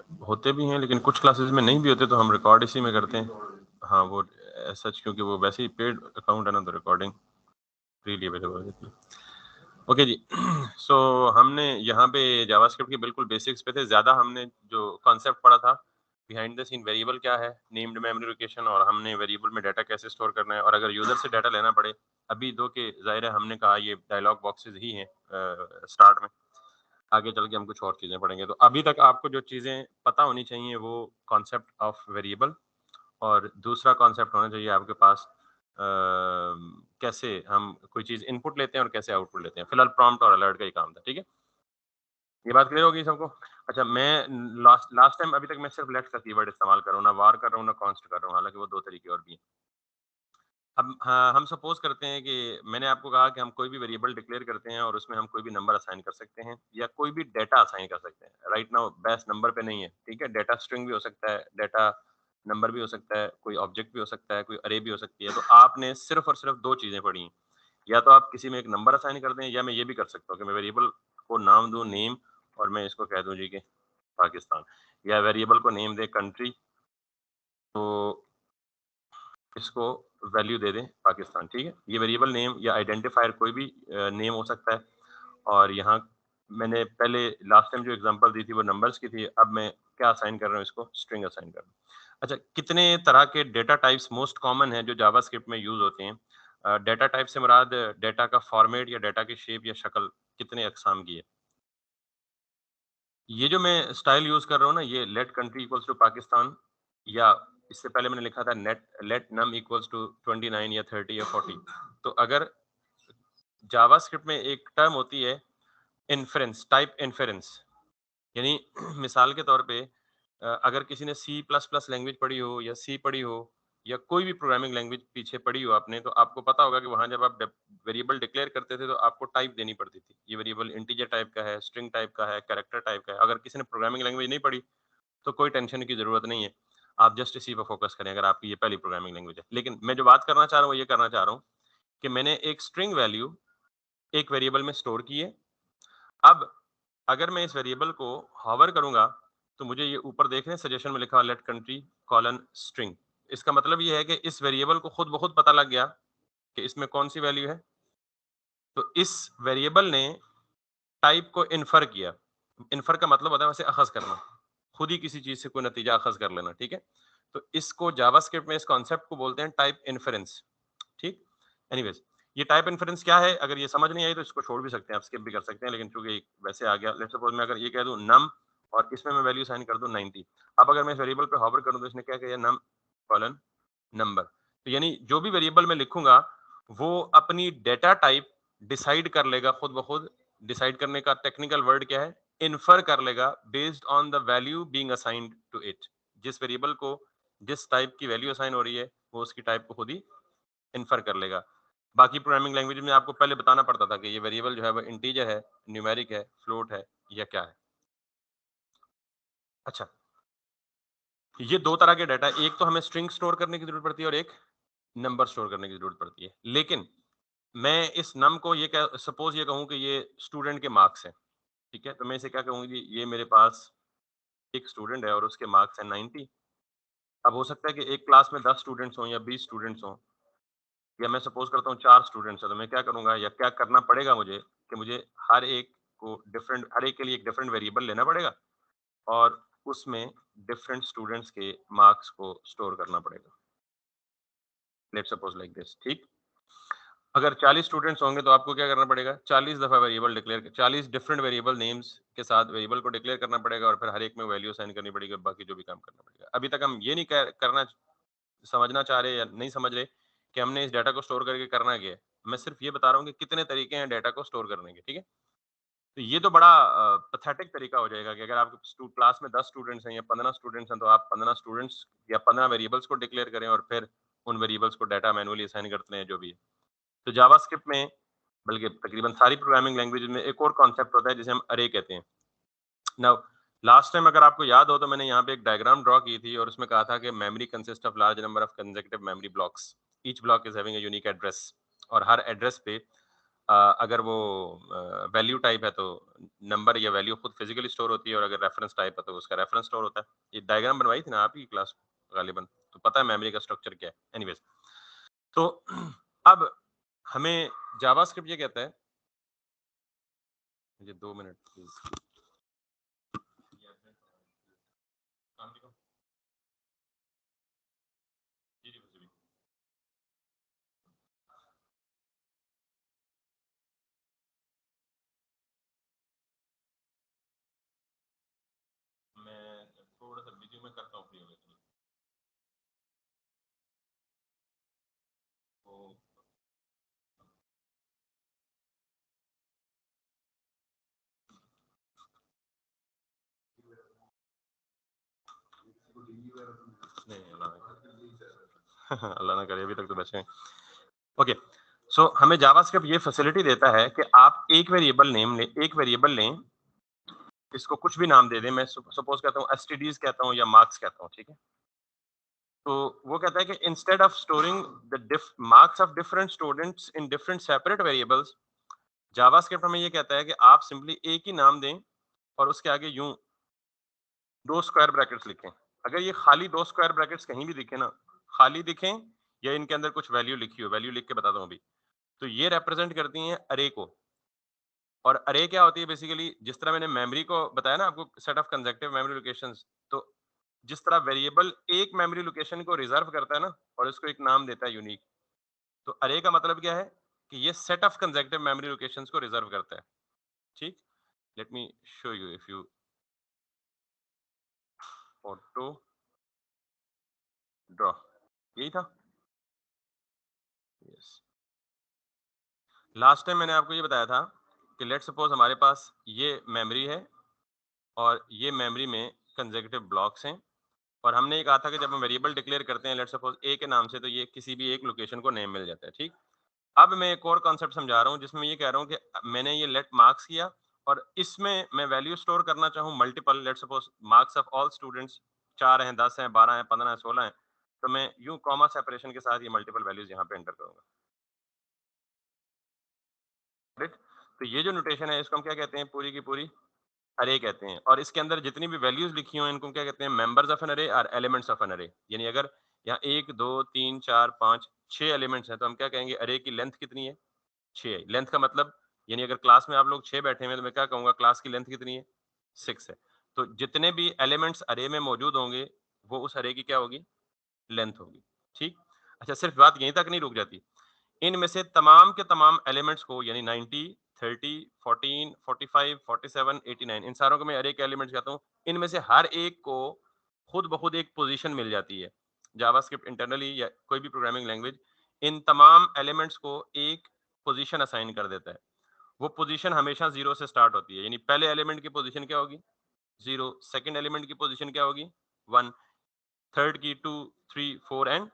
होते भी हैं, लेकिन कुछ क्लासेस में नहीं भी होते, तो हम रिकॉर्ड इसी में करते हैं। हाँ, वो सच, क्योंकि वो वैसे ही पेड अकाउंट है ना, तो रिकॉर्डिंग फ्रीली अवेलेबल हो जाती है। ओके जी। सो हमने यहाँ पे जावास्क्रिप्ट के बिल्कुल बेसिक्स पे थे। ज़्यादा हमने जो कॉन्सेप्ट पढ़ा था, बिहाइंड द सीन वेरिएबल क्या है, नेम्ड मेमोरी लोकेशन, और हमने वेरिएबल में डाटा कैसे स्टोर करना है, और अगर यूजर से डाटा लेना पड़े, अभी दो के ज़ाहिर है हमने कहा ये डायलॉग बॉक्सेस ही हैं स्टार्ट में, आगे चल के हम कुछ और चीज़ें पढ़ेंगे। तो अभी तक आपको जो चीज़ें पता होनी चाहिए वो कॉन्सेप्ट ऑफ वेरिएबल, और दूसरा कॉन्सेप्ट होना चाहिए आपके पास कैसे हम कोई चीज़ इनपुट लेते हैं और कैसे आउटपुट लेते हैं। फिलहाल प्रॉम्प्ट और अलर्ट का ही काम था, ठीक है? ये बात क्लियर होगी सबको? अच्छा, मैं लास्ट लास्ट टाइम अभी तक मैं सिर्फ लेट्स का कीवर्ड इस्तेमाल कर रहा हूँ, ना वार कर रहा हूँ, ना कॉन्स्ट कर रहा हूँ, हालाँकि वो 2 तरीके और भी हैं। अब हाँ, हम सपोज़ करते हैं कि मैंने आपको कहा कि हम कोई भी वेरिएबल डिक्लेयर करते हैं और उसमें हम कोई भी नंबर असाइन कर सकते हैं या कोई भी डेटा असाइन कर सकते हैं। राइट नाउ बहस नंबर पे नहीं है, ठीक है? डेटा स्ट्रिंग भी हो सकता है, डेटा नंबर भी हो सकता है, कोई ऑब्जेक्ट भी हो सकता है, कोई अरे भी हो सकती है। तो आपने सिर्फ़ और सिर्फ़ 2 चीज़ें पढ़ी हैं। या तो आप किसी में एक नंबर असाइन कर दें, या मैं ये भी कर सकता हूँ कि मैं वेरिएबल को नाम दूँ नेम, और मैं इसको कह दूँ जी कि पाकिस्तान, या वेरिएबल को नेम दें कंट्री, तो इसको वैल्यू दे दें पाकिस्तान, ठीक है? ये वेरिएबल नेम या आइडेंटिफायर कोई भी नेम हो सकता है। और यहाँ मैंने पहले लास्ट टाइम जो एग्जांपल दी थी वो नंबर्स की थी, अब मैं क्या असाइन कर रहा हूँ, इसको स्ट्रिंग असाइन कर रहा हूँ। अच्छा, कितने तरह के डेटा टाइप्स मोस्ट कॉमन हैं जो जावास्क्रिप्ट में यूज़ होते हैं? डेटा टाइप से मुराद डेटा का फॉर्मेट या डेटा की शेप या शक्ल कितने अक़साम की है? ये जो मैं स्टाइल यूज़ कर रहा हूँ ना, ये let country equals to Pakistan, या इससे पहले मैंने लिखा था नेट लेट नम इक्वल्स टू 29 या 30 या 40। तो अगर जावास्क्रिप्ट में एक टर्म होती है इन्फेरेंस, टाइप इन्फेरेंस, यानी मिसाल के तौर पे अगर किसी ने सी प्लस प्लस लैंग्वेज पढ़ी हो या सी पढ़ी हो, या कोई भी प्रोग्रामिंग लैंग्वेज पीछे पढ़ी हो आपने, तो आपको पता होगा कि वहाँ जब आप वेरिएबल डिक्लेयर करते थे तो आपको टाइप देनी पड़ती थी। ये वेरिएबल इंटीजर टाइप का है, स्ट्रिंग टाइप का है, कैरेक्टर टाइप का है। अगर किसी ने प्रोग्रामिंग लैंग्वेज नहीं पढ़ी तो कोई टेंशन की ज़रूरत नहीं है। आप जस्ट इसी पे फ़ोकस करें अगर आपकी ये पहली प्रोग्रामिंग लैंग्वेज है। लेकिन मैं जो बात करना चाह रहा हूँ, वो ये करना चाह रहा हूँ कि मैंने एक स्ट्रिंग वैल्यू एक वेरिएबल में स्टोर की है। अब अगर मैं इस वेरिएबल को हॉवर करूँगा, तो मुझे ये ऊपर देख रहे हैं सजेशन में लिखा हुआ लेट कंट्री कोलन स्ट्रिंग। इसका मतलब ये है कि इस वेरिएबल को खुद ब खुद पता लग गया कि इसमें कौन-सी वैल्यू है। तो इस वेरिएबल ने टाइप को इन्फर किया। इन्फर का मतलब होता है वैसे अख़ज़ करना। खुद ही किसी चीज़ से कोई नतीजा अख़ज़ कर लेना, ठीक है? तो इसको जावास्क्रिप्ट में इस कॉन्सेप्ट को बोलते हैं टाइप इन्फेरेंस, ठीक? एनीवेज़, ये टाइप इन्फेरेंस क्या है? अगर ये समझ नहीं आई तो इसको छोड़ भी सकते हैं, आप स्किप भी कर सकते हैं, लेकिन चूँकि वैसे आ गया, लेट्स सपोज़ मैं अगर ये कह दूँ नम, और इसमें मैं वैल्यू असाइन कर दूँ 90। अब अगर मैं इस वेरिएबल पे हॉवर करूँ तो इसने क्या किया, नम कोलन नंबर। तो यानी जो भी वेरिएबल मैं लिखूँगा, वो अपनी डेटा टाइप डिसाइड कर लेगा खुद ब खुद। डिसाइड करने का टेक्निकल वर्ड क्या है? इन्फर कर लेगा based on the value being assigned to it. जिस वेरिएबल को जिस टाइप की वैल्यू असाइन हो रही है, वो उसकी टाइप को खुद ही इन्फर कर लेगा। बाकी प्रोग्रामिंग लैंग्वेज में आपको पहले बताना पड़ता था कि ये वेरिएबल जो है वो इंटीजर है, न्यूमेरिक है, फ्लोट है, या क्या है। अच्छा, ये 2 तरह के डाटा है, एक तो हमें स्ट्रिंग स्टोर करने की ज़रूरत पड़ती है और एक नंबर स्टोर करने की ज़रूरत पड़ती है। लेकिन मैं इस नम को ये कह सपोज़ ये कहूँ कि ये स्टूडेंट के मार्क्स हैं, ठीक है? तो मैं इसे क्या कहूँगी कि ये मेरे पास एक स्टूडेंट है और उसके मार्क्स हैं 90। अब हो सकता है कि एक क्लास में 10 स्टूडेंट्स हों या 20 स्टूडेंट्स हों, या मैं सपोज़ करता हूँ 4 स्टूडेंट्स हैं, तो मैं क्या करूँगा या क्या करना पड़ेगा मुझे कि मुझे हर एक हर एक के लिए एक डिफरेंट वेरिएबल लेना पड़ेगा, और उसमें डिफरेंट स्टूडेंट्स के मार्क्स को स्टोर करना पड़ेगा। लेट्स सपोज़ लाइक दिस, ठीक? अगर 40 स्टूडेंट्स होंगे तो आपको क्या करना पड़ेगा? 40 दफ़ा वेरिएबल 40 डिफरेंट वेरिएबल नेम्स के साथ वेरिएबल को डिक्लेयर करना पड़ेगा, और फिर हर एक में वैल्यू असाइन करनी पड़ेगी, और बाकी जो भी काम करना पड़ेगा। अभी तक हम ये नहीं करना समझना चाह रहे या नहीं समझ रहे कि हमने इस डाटा को स्टोर करके करना क्या है। मैं सिर्फ ये बता रहा हूँ कि कितने तरीके हैं डाटा को स्टोर करने के, ठीक है? तो ये तो बड़ा पैथेटिक तरीका हो जाएगा कि अगर आपके क्लास में 10 स्टूडेंट्स हैं या 15 स्टूडेंट्स हैं, तो आप 15 स्टूडेंट्स या 15 वेरिएबल्स को डिक्लेयर करें और फिर उन वेरिएबल्स को डाटा मैनुअली असाइन करते हैं, जो भी है। तो जावास्क्रिप्ट में, बल्कि तकरीबन सारी प्रोग्रामिंग लैंग्वेजेज़ में एक और कॉन्सेप्ट होता है जिसे हम अरे कहते हैं। नाउ लास्ट टाइम अगर आपको याद हो तो मैंने यहाँ पे एक डायग्राम ड्रा की थी और उसमें कहा था कि memory consist of large number of consecutive memory blocks. Each block is having a unique address, और हर एड्रेस पे अगर वो वैल्यू टाइप है तो नंबर या वैल्यू खुद फिजिकली स्टोर होती है, और अगर रेफरेंस टाइप है तो उसका रेफरेंस स्टोर होता है। ये डायग्राम बनवाई थी ना आपकी क्लास गालिबन, तो पता है मेमोरी का स्ट्रक्चर क्या है। एनीवेज, तो अब हमें जावास्क्रिप्ट ये कहता है, मुझे 2 मिनट प्लीज। जी जी जी। मैं थोड़ा सा बिजी, में करता हूँ फ्री होने के लिए। तो नहीं, अल्लाह ना करे अभी तक तो बचे हैं। ओके, सो हमें जावास्क्रिप्ट ये फैसिलिटी देता है कि आप एक वेरिएबल नेम लें, एक वेरिएबल लें, इसको कुछ भी नाम दे दें। मैं सपोज कहता हूँ एसटीडीज कहता हूँ या मार्क्स कहता हूँ, ठीक है। तो वो कहता है कि instead of storing the marks of different students in different separate variables, JavaScript हमें ये कहता है कि आप सिंपली एक ही नाम दें और उसके आगे यूं 2 स्क्वायर ब्रैकेट्स लिखें। अगर ये खाली 2 स्क्वायर ब्रैकेट्स कहीं भी दिखे ना, खाली दिखें या इनके अंदर कुछ वैल्यू लिखी हो, वैल्यू लिख के बताता हूँ अभी, तो ये रिप्रेजेंट करती हैं अरे को। और अरे क्या होती है बेसिकली, जिस तरह मैंने मेमोरी को बताया ना आपको, set of consecutive memory locations, तो जिस तरह वेरिएबल एक मेमोरी लोकेशन को रिजर्व करता है ना और इसको एक नाम देता है यूनिक, तो अरे का मतलब क्या है कि ये set of consecutive memory locations को रिजर्व करता है। ठीक, let me show you if you auto draw, यही था। यस, लास्ट टाइम मैंने आपको ये बताया था कि लेट सपोज हमारे पास ये मेमोरी है और ये मेमोरी में कंसेक्यूटिव ब्लॉक्स हैं, और हमने ये कहा था कि जब हम वेरिएबल डिक्लेयर करते हैं लेट सपोज ए के नाम से, तो ये किसी भी एक लोकेशन को नेम मिल जाता है। ठीक, अब मैं एक और कॉन्सेप्ट समझा रहा हूँ जिसमें ये कह रहा हूँ कि मैंने ये लेट मार्क्स किया और इसमें मैं वैल्यू स्टोर करना चाहूँ multiple, let suppose marks of all students 4 हैं, 10 हैं, 12 हैं, 15 हैं, 16 हैं, तो मैं यूं कॉमा सेपरेशन के साथ ये मल्टीपल वैल्यूज यहाँ पे एंटर करूंगा। राइट, तो ये जो नोटेशन है इसको हम क्या कहते हैं, पूरी की पूरी अरे कहते हैं, और इसके अंदर जितनी भी वैल्यूज लिखी हुई हैं इनको क्या कहते हैं, मेंबर्स ऑफ एन अरे और एलिमेंट्स ऑफ एन अरे। यानी अगर यहाँ 1 2 3 4 5 6 एलिमेंट्स हैं तो हम क्या कहेंगे, अरे की लेंथ कितनी है, 6 है। लेंथ का मतलब, यानी अगर क्लास में आप लोग 6 बैठे हुए हैं तो मैं क्या कहूंगा, क्लास की लेंथ कितनी है, 6 है। तो जितने भी एलिमेंट्स अरे में मौजूद होंगे वो उस अरे की क्या होगी, लेंथ होगी। ठीक, अच्छा सिर्फ बात यहीं तक नहीं रुक जाती, इनमें से तमाम के तमाम एलिमेंट्स को, यानी 90 30 14 45 47 89, इन सारों को मैं अरे के एलिमेंट्स कहता हूँ। इनमें से हर एक को खुद ब खुद एक पोजीशन मिल जाती है। जावास्क्रिप्ट इंटरनली या कोई भी प्रोग्रामिंग लैंग्वेज इन तमाम एलिमेंट्स को एक पोजीशन असाइन कर देता है। वो पोजीशन हमेशा 0 से स्टार्ट होती है, यानी पहले एलिमेंट की पोजीशन क्या होगी, 0, सेकंड एलिमेंट की पोजीशन क्या होगी, 1, थर्ड की 2 3 4 एंड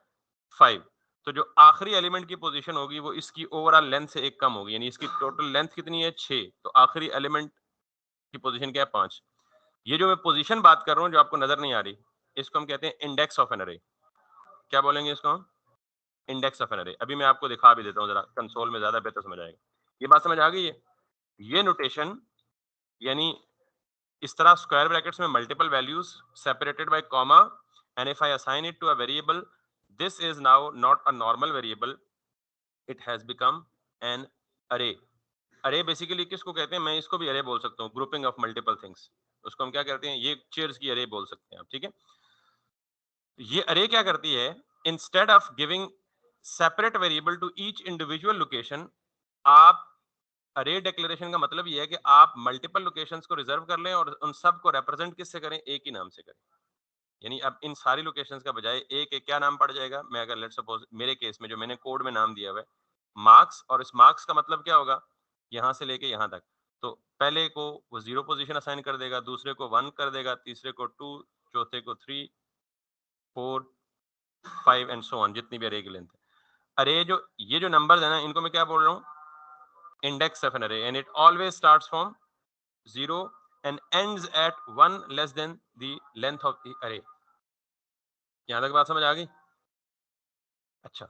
5। तो जो आखिरी एलिमेंट की पोजीशन होगी वो इसकी ओवरऑल लेंथ से एक कम होगी, यानी इसकी टोटल लेंथ कितनी है, 6, तो आखिरी एलिमेंट की पोजीशन क्या है, 5। ये जो मैं पोजीशन बात कर रहा हूँ जो आपको नजर नहीं आ रही, इसको हम कहते हैं इंडेक्स ऑफ एन अरे। क्या बोलेंगे इसको हम, इंडेक्स ऑफ एन अरे। अभी मैं आपको दिखा भी देता हूँ जरा, कंसोल में ज्यादा बेहतर समझ आएगा। ये बात समझ आ गई है, ये नोटेशन, यानी इस तरह स्क्वायर ब्रैकेट्स में multiple values separated by comma, and if I assign it to a variable, this is now not a normal variable, it has become an array. Array basically किसको कहते हैं, मैं इसको भी अरे बोल सकता हूँ, ग्रुपिंग ऑफ मल्टीपल थिंग्स, उसको हम क्या कहते हैं, ये चेयर्स की अरे बोल सकते हैं आप। ठीक है, ये अरे क्या करती है, instead of giving separate variable to each individual location, आप अरे डिक्लेरेशन का मतलब ये है कि आप मल्टीपल लोकेशंस को रिजर्व कर लें और उन सब को रिप्रेजेंट किससे करें, एक ही नाम से करें। यानी अब इन सारी लोकेशंस का बजाय एक एक क्या नाम पड़ जाएगा, मैं अगर लेट सपोज मेरे केस में जो मैंने कोड में नाम दिया हुआ है मार्क्स, और इस मार्क्स का मतलब क्या होगा, यहाँ से लेके यहाँ तक, तो पहले को वो 0 पोजीशन असाइन कर देगा, दूसरे को 1 कर देगा, तीसरे को 2, चौथे को 3 4 5 एंड सो ऑन, जितनी भी अरे की लेंथ है। अरे जो ये जो नंबर्स है ना, इनको मैं क्या बोल रहा हूँ, index of an array, and it always starts from 0 and ends at 1 less than the length of the array। यहां तक बात समझ आ गई? अच्छा,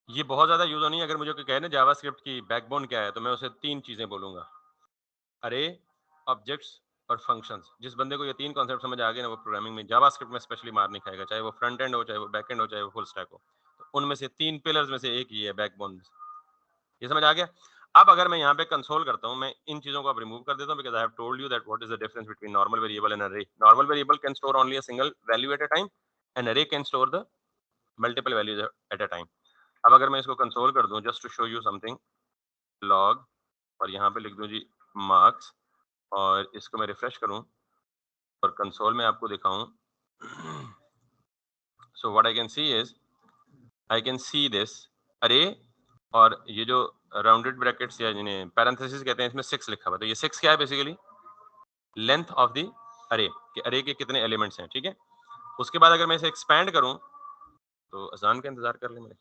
ये बहुत ज्यादा यूज होनी है। अगर मुझे कोई कहे ना जावास्क्रिप्ट की बैकबोन क्या है, तो मैं उसे 3 चीजें बोलूंगा, अरे, ऑब्जेक्ट्स और फंक्शंस। जिस बंदे को ये 3 कॉन्सेप्ट समझ आ गए ना, वो प्रोग्रामिंग में जावास्क्रिप्ट में स्पेशली मार नहीं खाएगा, चाहे वो फ्रंट एंड हो, चाहे वो बैक एंड हो, चाहे वो फुल स्टैक हो। तो उनमें से 3 पिलर्स में से एक ही है बैकबोन। ये समझ आ गया? अब अगर मैं यहाँ पे कंसोल करता हूँ, मैं इन चीजों को अब रिमूव कर देता हूँ, because I have told you that what is the difference between normal variable and array. Normal variable can store only a single value at a time, and array can store the multiple values at a time. अब अगर मैं इसको console कर दूं, just to show you something, log, और यहाँ पे लिख दूं जी मार्क्स, और इसको मैं रिफ्रेश करूं और कंसोल में आपको दिखाऊं, so what I can see is, I can see this अरे, और ये जो राउंडेड ब्रैकेट्स या जिन्हें पैरेंथेसिस कहते हैं, इसमें 6 लिखा हुआ है। तो ये 6 क्या है? बेसिकली लेंथ ऑफ द अरे, कि अरे के कितने एलिमेंट्स हैं, ठीक है? उसके बाद अगर मैं इसे एक्सपैंड करूं, तो अजान का इंतजार कर लें मेरे।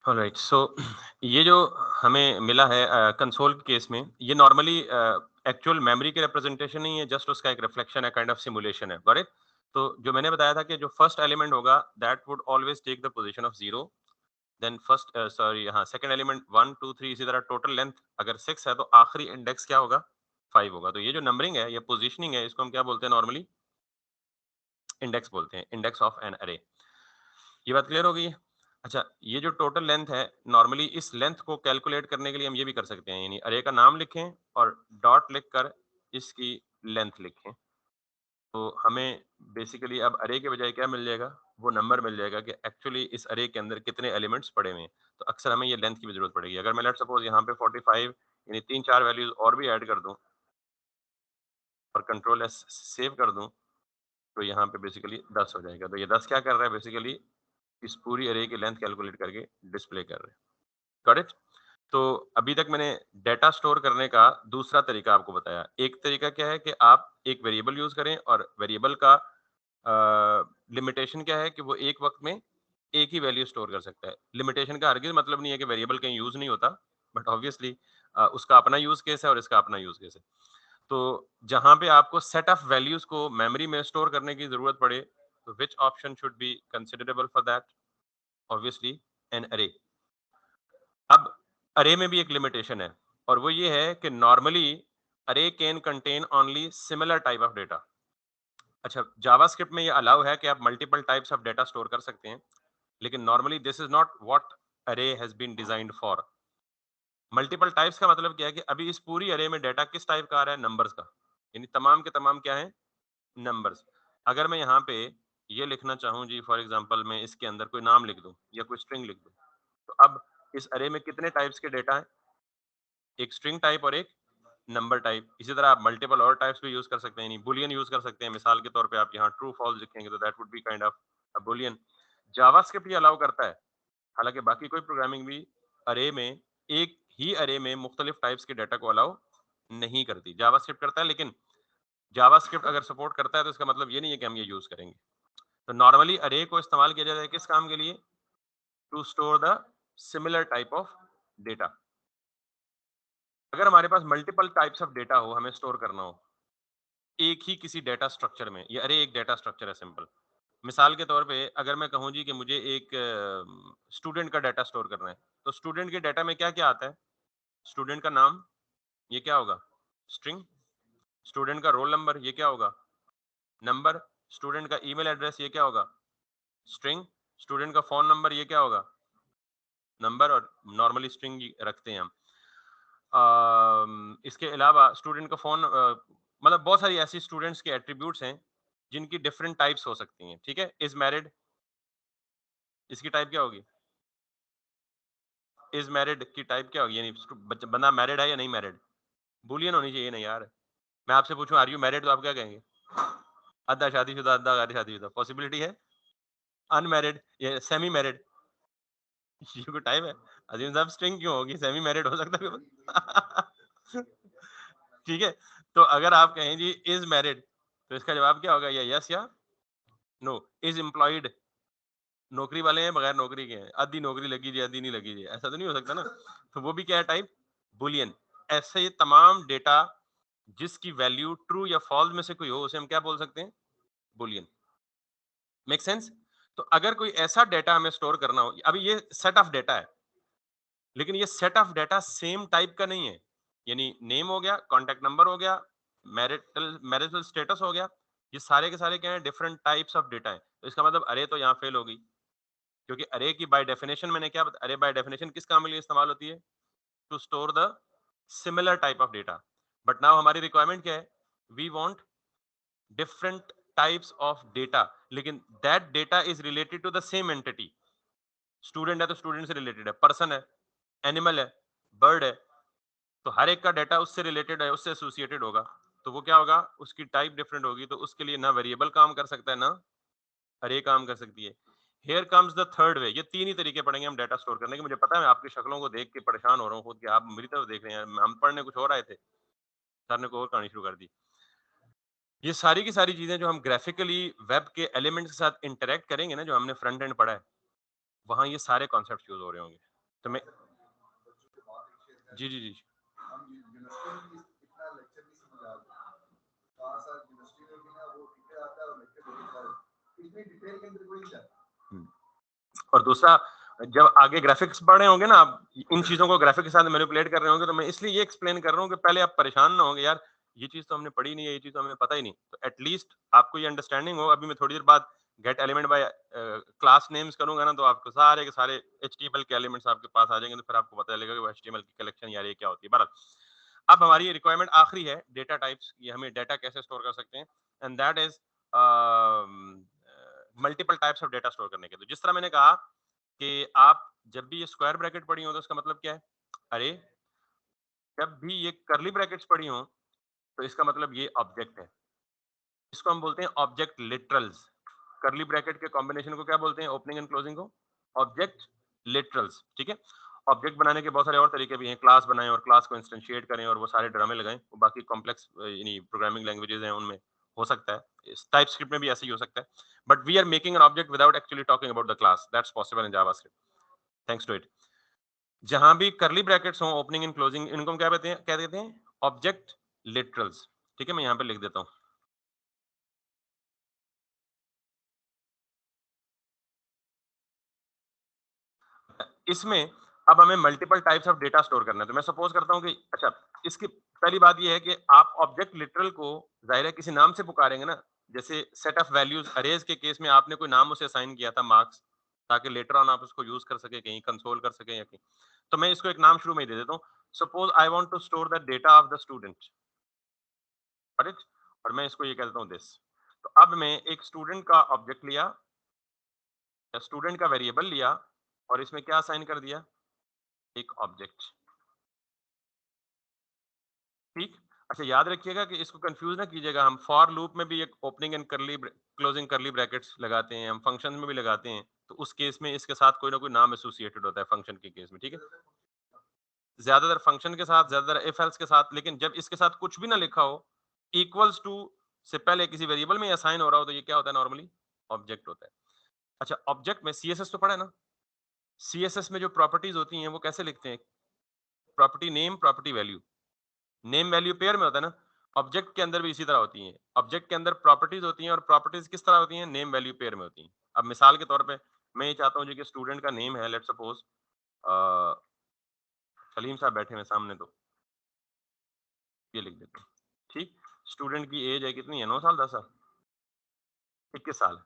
ऑलराइट, सो ये जो हमें मिला है कंसोल के केस में, ये नॉर्मली एक्चुअल मेमोरी के रिप्रेजेंटेशन नहीं है, जस्ट उसका एक रिफ्लेक्शन है, काइंड ऑफ सिमुलेशन है, गॉट इट? तो जो मैंने बताया था कि जो फर्स्ट एलिमेंट होगा that would always take the position of 0, then first sorry हाँ, सेकंड एलिमेंट 1 2 3, इसी तरह टोटल लेंथ अगर 6 है तो आखिरी इंडेक्स क्या होगा? 5 होगा। तो ये जो नंबरिंग है, ये पोजीशनिंग है, इसको हम क्या बोलते हैं नॉर्मली? इंडेक्स बोलते हैं, इंडेक्स ऑफ एन अरे। ये बात क्लियर हो गई है? अच्छा, ये जो टोटल लेंथ है, नॉर्मली इस लेंथ को कैलकुलेट करने के लिए हम ये भी कर सकते हैं, यानी अरे का नाम लिखें और डॉट लिखकर इसकी लेंथ लिखें। तो हमें बेसिकली अब अरे के बजाय क्या मिल जाएगा? वो नंबर मिल जाएगा कि एक्चुअली इस अरे के अंदर कितने एलिमेंट्स पड़े हुए हैं। तो अक्सर हमें ये लेंथ की भी ज़रूरत पड़ेगी। अगर मैं लेट्स सपोज़ यहाँ पे 45 यानी 3-4 वैल्यूज़ और भी ऐड कर दूँ और कंट्रोल एस सेव कर दूँ, तो यहाँ पे बेसिकली 10 हो जाएगा। तो ये 10 क्या कर रहा है बेसिकली? इस पूरी अरे की लेंथ कैलकुलेट करके डिस्प्ले कर रहे हैं। Got it? तो अभी तक मैंने डेटा स्टोर करने का दूसरा तरीका आपको बताया। एक तरीका क्या है कि आप एक वेरिएबल यूज़ करें और वेरिएबल का लिमिटेशन क्या है कि वो एक वक़्त में एक ही वैल्यू स्टोर कर सकता है। लिमिटेशन का हरगिज़ मतलब नहीं है कि वेरिएबल कहीं यूज़ नहीं होता, बट ऑब्वियसली उसका अपना यूज़ केस है और इसका अपना यूज़ केस है। तो जहाँ पे आपको सेट ऑफ वैल्यूज़ को मेमोरी में स्टोर करने की ज़रूरत पड़े, तो which option should be considerable for that? Obviously an array. अब अरे में भी एक लिमिटेशन है और वो ये है कि normally array can contain only similar type of data. अच्छा, जावास्क्रिप्ट में ये अलाउ है कि आप multiple types of data store कर सकते हैं, लेकिन normally this is not what array has been designed for. Multiple types का मतलब क्या है कि अभी इस पूरी अरे में डेटा किस टाइप का आ रहा है? नंबर्स का। यानी तमाम के तमाम क्या है? नंबर्स। अगर मैं यहाँ पे ये लिखना चाहूँ जी, फॉर एग्जांपल मैं इसके अंदर कोई नाम लिख दूँ या कोई स्ट्रिंग लिख दूँ, तो अब इस अरे में कितने टाइप्स के डेटा हैं? एक स्ट्रिंग टाइप और एक नंबर टाइप। इसी तरह आप मल्टीपल और टाइप्स भी यूज कर सकते हैं, यानी बुलियन यूज कर सकते हैं। मिसाल के तौर पे आप यहाँ ट्रू फॉल्स लिखेंगे तो that would be kind of a Boolean. JavaScript ये अलाउ करता है, हालांकि बाकी कोई प्रोग्रामिंग भी अरे में एक ही अरे में मुख्तलिफ टाइप्स के डाटा को अलाउ नहीं करती। जावास्क्रिप्ट करता है, लेकिन जावास्क्रिप्ट अगर सपोर्ट करता है तो इसका मतलब ये नहीं है कि हम ये यूज करेंगे। तो नॉर्मली अरे को इस्तेमाल किया जाता है किस काम के लिए? To store the similar type of data. अगर हमारे पास मल्टीपल टाइप्स ऑफ डेटा हो, हमें स्टोर करना हो एक ही किसी डेटा स्ट्रक्चर में, ये अरे एक डेटा स्ट्रक्चर है सिंपल। मिसाल के तौर पे अगर मैं कहूँ जी कि मुझे एक स्टूडेंट का डाटा स्टोर करना है, तो स्टूडेंट के डाटा में क्या क्या आता है? स्टूडेंट का नाम, ये क्या होगा? स्ट्रिंग। स्टूडेंट का रोल नंबर, ये क्या होगा? नंबर। स्टूडेंट का ईमेल एड्रेस, ये क्या होगा? स्ट्रिंग। स्टूडेंट का फोन नंबर, ये क्या होगा? नंबर। और नॉर्मली स्ट्रिंग रखते हैं हम। इसके अलावा स्टूडेंट का फोन मतलब बहुत सारी ऐसी स्टूडेंट्स के एट्रीब्यूट्स हैं जिनकी डिफरेंट टाइप्स हो सकती हैं। ठीक है, इज मैरिड, इसकी टाइप क्या होगी? इज मैरिड की टाइप क्या होगी? यानी बंदा मैरिड है या नहीं मैरिड? बुलियन होनी चाहिए ना यार। मैं आपसे पूछूं आर यू मैरिड, तो आप क्या कहेंगे? अद्धा शादीशुदा, अद्धा गैर शादीशुदा। पॉसिबिलिटी है अनमैरिड या सेमी मैरिड। ये कोई टाइप है? अजीम साहब स्ट्रिंग क्यों होगी? सेमी मैरिड हो सकता है। ठीक है, तो अगर आप कहें जी इज मैरिड, तो इसका जवाब क्या होगा? या यस या नो। इज एम्प्लॉयड, नौकरी वाले हैं बगैर नौकरी के हैं, आधी नौकरी लगी जी आधी नहीं लगी जी, ऐसा तो नहीं हो सकता ना। तो वो भी क्या है? Type Boolean. ऐसे ये तमाम डेटा जिसकी वैल्यू ट्रू या फॉल्स में से कोई हो, उसे हम क्या बोल सकते हैं? बुलियन। Make sense? तो अगर कोई ऐसा डेटा हमें स्टोर करना हो, अभी ये सेट ऑफ डेटा है, लेकिन ये set of data same type का नहीं है। यानी नेम हो गया, कॉन्टैक्ट नंबर हो गया, मैरिटल स्टेटस हो गया, ये सारे के सारे क्या है? डिफरेंट टाइप्स ऑफ डेटा है। तो इसका मतलब अरे तो यहाँ फेल होगी, क्योंकि अरे की बाय डेफिनेशन मैंने क्या बता, अरे बाय डेफिनेशन किस काम के लिए इस्तेमाल होती है? To store the similar type of data. But now हमारी रिक्वायरमेंट क्या है? We want different types of data, लेकिन that data is related to the same entity. Student है तो स्टूडेंट से रिलेटेड है, पर्सन है, एनिमल है, बर्ड है, तो हर एक का डाटा उससे रिलेटेड है, उससे एसोसिएटेड होगा। तो वो क्या होगा? उसकी टाइप डिफरेंट होगी, तो उसके लिए ना वेरिएबल काम कर सकता है ना अरे काम कर सकती है। Here comes the third way. ये तीन ही तरीके पड़ेंगे हम डाटा स्टोर करने के। मुझे पता है मैं आपकी शक्लों को देख के परेशान हो रहा हूँ खुद कि आप मेरी तरफ देख रहे हैं, हम पढ़ने कुछ और आए थे, सर ने कोई और कहानी शुरू कर दी। ये सारी की सारी चीजें जो हम ग्राफिकली वेब के एलिमेंट्स के साथ इंटरेक्ट करेंगे ना, जो हमने फ्रंट एंड पढ़ा है, वहां ये सारे कॉन्सेप्ट यूज हो रहे होंगे। तो मैं जी जी जी और दूसरा, जब आगे ग्राफिक्स पढ़ रहे होंगे ना आप, इन चीजों को ग्राफिक के साथ मैनिपुलेट कर रहे होंगे, तो मैं इसलिए ये एक्सप्लेन कर रहा हूँ कि पहले आप परेशान ना होंगे, यार ये चीज तो हमने पढ़ी नहीं है, ये चीज तो हमें पता ही नहीं, तो एटलीस्ट आपको ये अंडरस्टैंडिंग हो। अभी मैं थोड़ी देर बाद gate element by class names करूंगा ना, तो आपको सारे के सारे HTML के एलिमेंट्स आपके पास आ जाएंगे, तो फिर आपको पता चलेगा कि वो HTML की कलेक्शन यार ये क्या होती है। बहरहाल अब हमारी रिक्वायरमेंट आखिरी है डेटा टाइप्स, ये हमें डेटा कैसे स्टोर कर सकते हैं, and that is multiple types of data store करने के। तो जिस तरह मैंने कहा कि आप जब भी ये स्क्वायर ब्रैकेट पढ़ी हो तो उसका मतलब क्या है, अरे जब भी ये कर्ली ब्रैकेट्स पढ़ी हो तो इसका मतलब ये ऑब्जेक्ट है। इसको हम बोलते हैं ऑब्जेक्ट लिटरल्स। कर्ली ब्रैकेट के कॉम्बिनेशन को क्या बोलते हैं, ओपनिंग एंड क्लोजिंग को? Object literals. ठीक है, ऑब्जेक्ट बनाने के बहुत सारे और तरीके भी हैं, क्लास बनाएं और क्लास को इंस्टेंशिएट करें और वो सारे ड्रामे लगाएं, वो बाकी कॉम्प्लेक्स यानी प्रोग्रामिंग लैंग्वेजेस हैं उनमें हो सकता है, टाइप स्क्रिप्ट में भी ऐसे ही हो सकता है, but we are making an object without actually talking about the class, that's possible in JavaScript thanks to it. जहां भी करली ब्रैकेट्स हो, ओपनिंग एंड क्लोजिंग, इनको हम क्या कहते हैं, ऑब्जेक्ट लिटरल्स। ठीक है, मैं यहां पे लिख देता हूं। इसमें अब हमें multiple types of data store करना है, तो मैं सपोज करता हूं कि अच्छा, इसकी पहली बात यह है कि आप ऑब्जेक्ट लिटरल को जाहिर है किसी नाम से पुकारेंगे ना, जैसे सेट ऑफ वैल्यूज अरेज के केस में आपने कोई नाम उसे असाइन किया था, मार्क्स, ताकि लेटर ऑन आप उसको यूज कर सके, कहीं कंसोल कर सके या कहीं, तो मैं इसको एक नाम शुरू में ही दे देता हूं। Suppose I want to store the data of the student, correct, और मैं इसको ये कह देता हूं दिस। तो अब मैं एक स्टूडेंट का ऑब्जेक्ट लिया या स्टूडेंट का वेरिएबल लिया और इसमें क्या असाइन कर दिया, एक ऑब्जेक्ट। ठीक, अच्छा याद रखिएगा कि इसको कंफ्यूज ना कीजिएगा, हम फॉर लूप में भी एक ओपनिंग एंड करली क्लोजिंग करली ब्रैकेट्स लगाते हैं, हम फंक्शन में भी लगाते हैं, तो उस केस में इसके साथ कोई ना कोई नाम एसोसिएटेड होता है फंक्शन के केस में। ठीक है, ज्यादातर फंक्शन के साथ, ज्यादातर इफ एल्स के साथ, लेकिन जब इसके साथ कुछ भी ना लिखा हो, इक्वल्स टू से पहले किसी वेरिएबल में असाइन हो रहा हो, तो ये क्या होता है, नॉर्मली ऑब्जेक्ट होता है। अच्छा, ऑब्जेक्ट में सीएसएस तो पढ़ा है ना, सीएसएस में जो प्रॉपर्टीज होती हैं वो कैसे लिखते हैं, property name, property value, name value pair में होता है ना, ऑब्जेक्ट के अंदर भी इसी तरह होती हैं, ऑब्जेक्ट के अंदर प्रॉपर्टीज होती हैं और प्रॉपर्टीज किस तरह होती हैं, नेम वैल्यू पेयर में होती हैं। अब मिसाल के तौर पे मैं ये चाहता हूँ जी कि स्टूडेंट का नेम है, लेट्स सपोज सलीम साहब बैठे हैं सामने, तो ये लिख देते हैं। ठीक, स्टूडेंट की एज है कितनी है, 9 साल, 10 साल, 21 साल।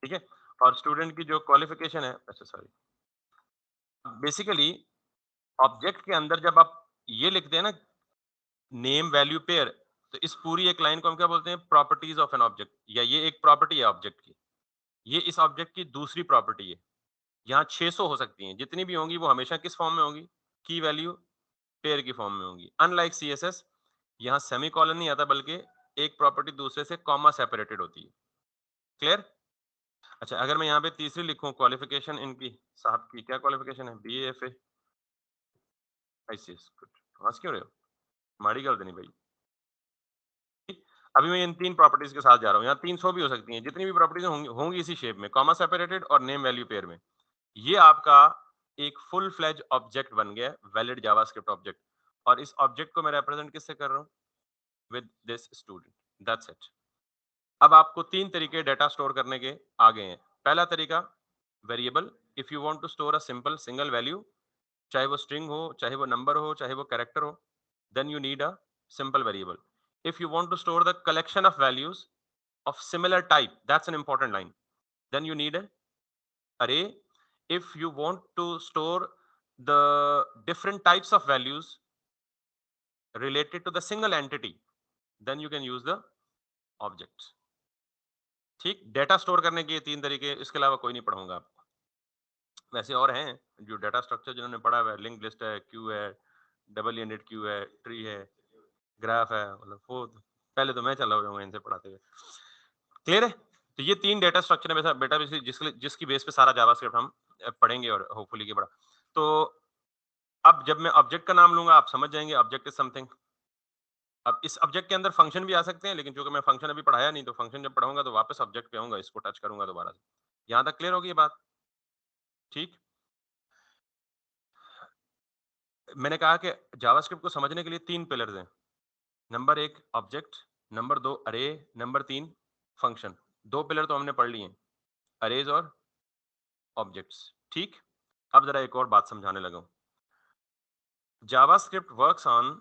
ठीक है, और स्टूडेंट की जो क्वालिफिकेशन है, अच्छा सॉरी, बेसिकली ऑब्जेक्ट के अंदर जब आप ये लिखते हैं ना, नेम वैल्यू पेयर, तो इस पूरी एक लाइन को हम क्या बोलते हैं, प्रॉपर्टीज ऑफ एन ऑब्जेक्ट, या ये एक प्रॉपर्टी है ऑब्जेक्ट की, ये इस ऑब्जेक्ट की दूसरी प्रॉपर्टी है। यहाँ 600 हो सकती हैं, जितनी भी होंगी वो हमेशा किस फॉर्म में होंगी, की वैल्यू पेयर की फॉर्म में होंगी। अनलाइक सीएसएस, यहाँ सेमी कॉलन नहीं आता, बल्कि एक प्रॉपर्टी दूसरे से कॉमा सेपरेटेड होती है। क्लियर? अच्छा, अगर मैं यहाँ पे तीसरी लिखूं, क्वालिफिकेशन इनकी, साहब की क्या क्वालिफिकेशन है, BA FA ICS, गुड, हंस क्यों रहे हो, माड़ी गल तो नहीं भाई। अभी मैं इन तीन प्रॉपर्टीज के साथ जा रहा हूँ, यहाँ 300 भी हो सकती हैं, जितनी भी प्रॉपर्टीज होंगी होंगी इसी शेप में, कॉमा सेपरेटेड और नेम वैल्यू पेयर में। ये आपका एक फुल फ्लेज ऑब्जेक्ट बन गया, वैलिड जावास्क्रिप्ट ऑब्जेक्ट, और इस ऑब्जेक्ट को मैं रिप्रेजेंट किससे कर रहा हूँ, with this student, that's it. अब आपको तीन तरीके डेटा स्टोर करने के आ गए हैं। पहला तरीका, variable, if you want to store a simple single value, चाहे वो स्ट्रिंग हो, चाहे वो नंबर हो, चाहे वो कैरेक्टर हो, then you need a simple variable. If you want to store the collection of values of similar type, that's an important line, then you need an array. If you want to store the different types of values related to the single entity, then you can use the objects. ठीक, data store करने के ये तीन तरीके, इसके अलावा कोई नहीं पढ़ाऊंगा आपको। वैसे और हैं जो डेटा स्ट्रक्चर जिन्होंने पढ़ा हुआ है, लिंक लिस्ट है, क्यू है, डबल एंडेड क्यू है, ट्री है, ग्राफ है, मतलब वो पहले तो मैं चला हो जाऊंगा इनसे पढ़ाते हुए। क्लियर है? तो ये तीन डेटा स्ट्रक्चर है बेटा बेटा, जिसकी बेस पे सारा जावास्क्रिप्ट हम पढ़ेंगे और होपफुली के बड़ा। तो अब जब मैं ऑब्जेक्ट का नाम लूंगा, आप समझ जाएंगे ऑब्जेक्ट इज समथिंग। अब इस ऑब्जेक्ट के अंदर फंक्शन भी आ सकते हैं, लेकिन चूंकि मैं फंक्शन अभी पढ़ाया नहीं, तो फंक्शन जब पढ़ाऊंगा तो वापस ऑब्जेक्ट पे आऊंगा, इसको टच करूंगा दोबारा से। यहां तक क्लियर होगी ये बात? ठीक, मैंने कहा कि जावास्क्रिप्ट को समझने के लिए 3 पिलर्स हैं। नंबर 1 ऑब्जेक्ट, नंबर 2 अरे, नंबर 3 फंक्शन। 2 पिलर तो हमने पढ़ लिए हैं, अरेज और ऑब्जेक्ट्स। ठीक? अब जरा एक और बात समझाने लगा हूं। जावास्क्रिप्ट वर्क्स ऑन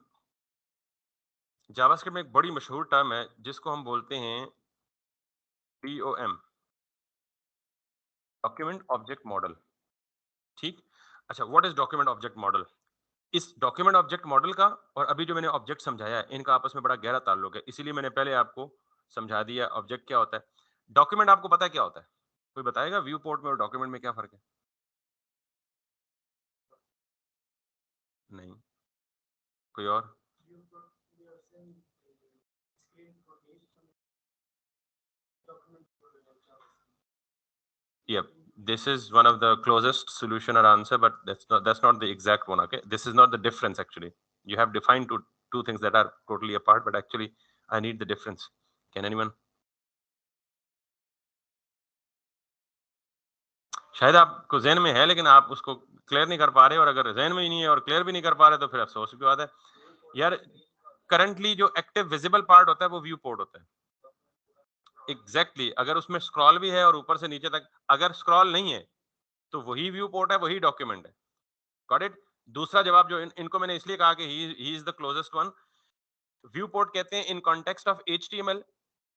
जावास्क्रिप्ट में एक बड़ी मशहूर टर्म है जिसको हम बोलते हैं डीओएम, डॉक्यूमेंट ऑब्जेक्ट मॉडल। ठीक? अच्छा, what is document object model? इस डॉक्यूमेंट ऑब्जेक्ट मॉडल का और अभी जो मैंने ऑब्जेक्ट समझाया है, इनका आपस में बड़ा गहरा ताल्लुक है, इसीलिए मैंने पहले आपको समझा दिया ऑब्जेक्ट क्या होता है। डॉक्यूमेंट आपको पता है क्या होता है? कोई बताएगा व्यू पोर्ट में और डॉक्यूमेंट में क्या फर्क है? नहीं। कोई और? Yep, this is one of the closest solution or answer, but that's not the exact one. Okay, this is not the difference actually. You have defined two things that are totally apart, but actually I need the difference. Can anyone? शायद आपको जहन में है लेकिन आप उसको clear नहीं कर पा रहे, और अगर जहन में ही नहीं है और क्लियर भी नहीं कर पा रहे तो फिर अफसोस की बात है यार। करंटली जो एक्टिव विजिबल पार्ट होता है वो व्यू पोर्ट होता है। एग्जैक्टली exactly, अगर उसमें स्क्रॉल भी है और ऊपर से नीचे तक अगर स्क्रॉल नहीं है तो वही व्यू पोर्ट है, वही डॉक्यूमेंट है। Got it? दूसरा जवाब जो इनको मैंने इसलिए कहा कि he is the closest one. View port कहते हैं इन कॉन्टेक्स्ट ऑफ HTML